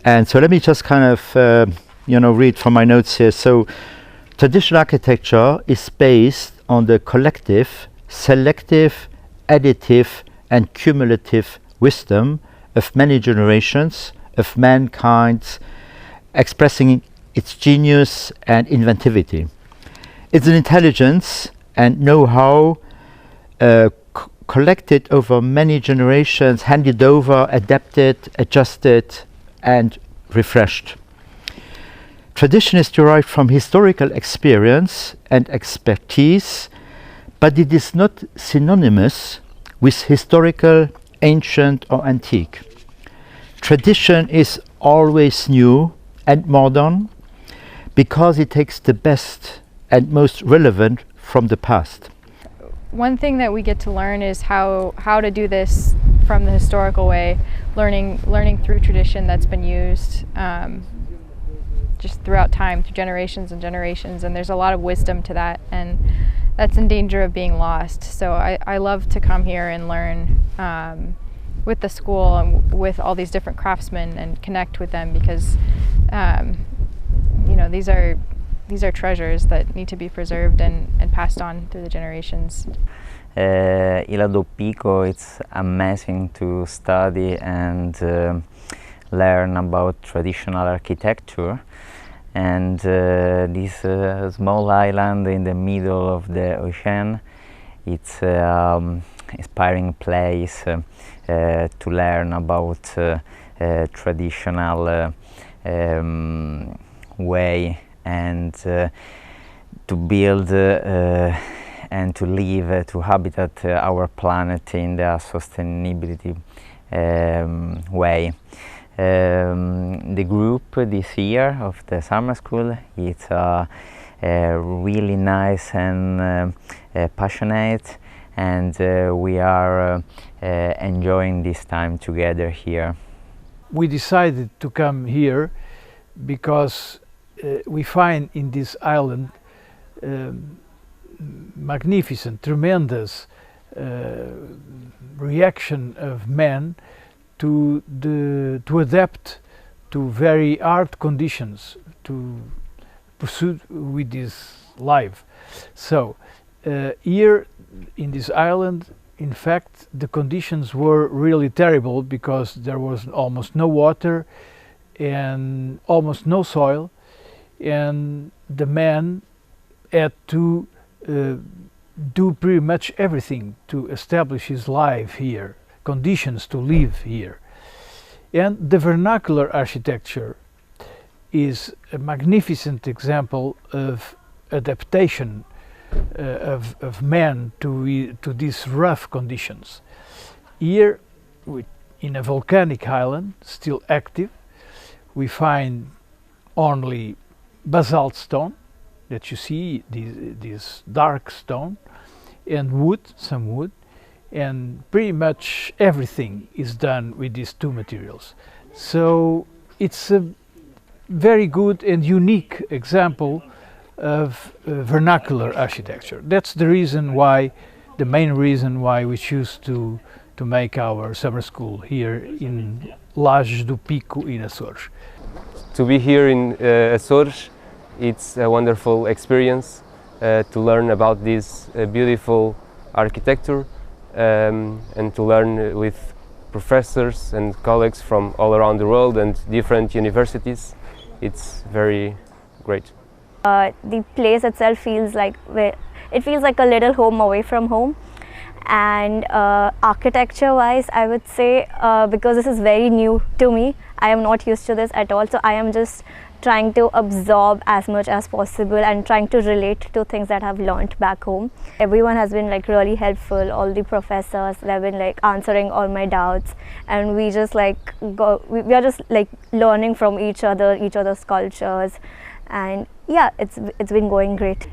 And so let me just kind of read from my notes here. So traditional architecture is based on the collective, selective, additive and cumulative wisdom of many generations of mankind, expressing its genius and inventivity. It's an intelligence and know-how collected over many generations, handed over, adapted, adjusted and refreshed. Tradition is derived from historical experience and expertise, but it is not synonymous with historical, ancient or antique. Tradition is always new and modern because it takes the best and most relevant from the past. One thing that we get to learn is how to do this from the historical way, learning through tradition that's been used just throughout time, through generations and generations, and there's a lot of wisdom to that, and that's in danger of being lost. So I love to come here and learn with the school and with all these different craftsmen and connect with them, because these are treasures that need to be preserved and passed on through the generations. Ilha do Pico, it's amazing to study and learn about traditional architecture, and this small island in the middle of the ocean, it's inspiring place to learn about traditional way and to build and to live, to habitat our planet in the sustainability way. The group this year of the summer school, it's really nice and passionate, and we are enjoying this time together here. We decided to come here because we find in this island magnificent, tremendous reaction of man to adapt to very hard conditions to pursue with this life. So here in this island, in fact, the conditions were really terrible because there was almost no water and almost no soil, and the man had to do pretty much everything to establish his life here, conditions to live here. And the vernacular architecture is a magnificent example of adaptation of man to these rough conditions. Here, in a volcanic island, still active, we find only basalt stone that you see, this dark stone, and wood, some wood, and pretty much everything is done with these two materials. So it's a very good and unique example of vernacular architecture. That's the reason why, the main reason why we choose to make our summer school here in Lajes do Pico in Açores. To be here in Açores, it's a wonderful experience to learn about this beautiful architecture and to learn with professors and colleagues from all around the world and different universities. It's very great. The place itself feels like a little home away from home, and architecture wise, I would say, because this is very new to me, I am not used to this at all, so I am just trying to absorb as much as possible and trying to relate to things that I've learned back home. Everyone has been really helpful. All the professors, they've been answering all my doubts, and we just we are just learning from each other's cultures, and yeah, it's been going great.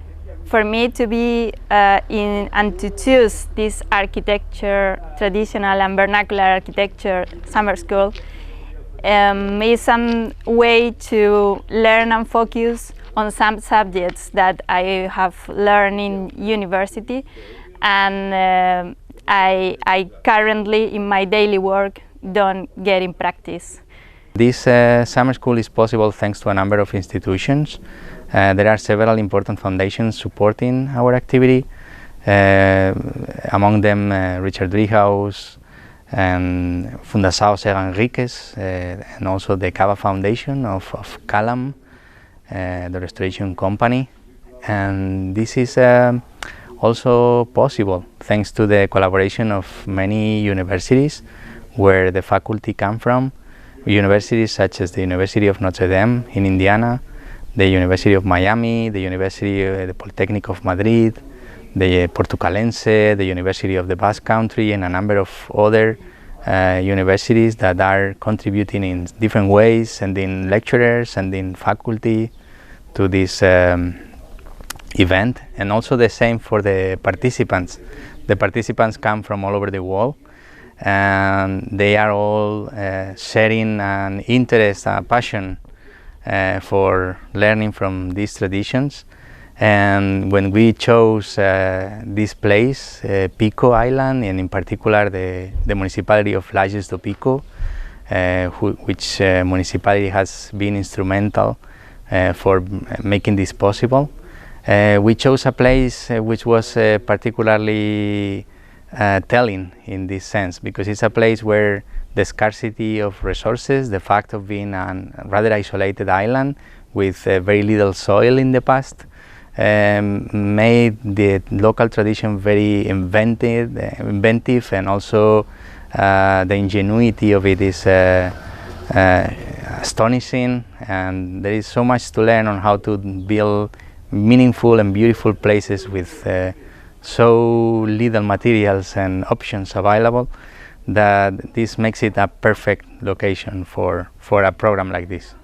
For me to be and to choose this architecture, traditional and vernacular architecture summer school, is some way to learn and focus on some subjects that I have learned in university, and I currently in my daily work don't get in practice. This summer school is possible thanks to a number of institutions. There are several important foundations supporting our activity, among them Richard Driehaus and Fundação Serra Enriquez, and also the Cava Foundation of Calam, the restoration company. And this is also possible thanks to the collaboration of many universities where the faculty come from. Universities such as the University of Notre Dame in Indiana, the University of Miami, the the Polytechnic of Madrid, the Portucalense, the University of the Basque Country, and a number of other universities that are contributing in different ways, sending lecturers, sending faculty to this event, and also the same for the participants. The participants come from all over the world, and they are all sharing an interest, a passion for learning from these traditions. And when we chose this place, Pico Island, and in particular the municipality of Lajes do Pico, which municipality has been instrumental for making this possible, we chose a place which was particularly telling in this sense, because it's a place where the scarcity of resources, the fact of being a rather isolated island with very little soil in the past, made the local tradition very inventive, and also the ingenuity of it is astonishing, and there is so much to learn on how to build meaningful and beautiful places with so little materials and options available, that this makes it a perfect location for a program like this.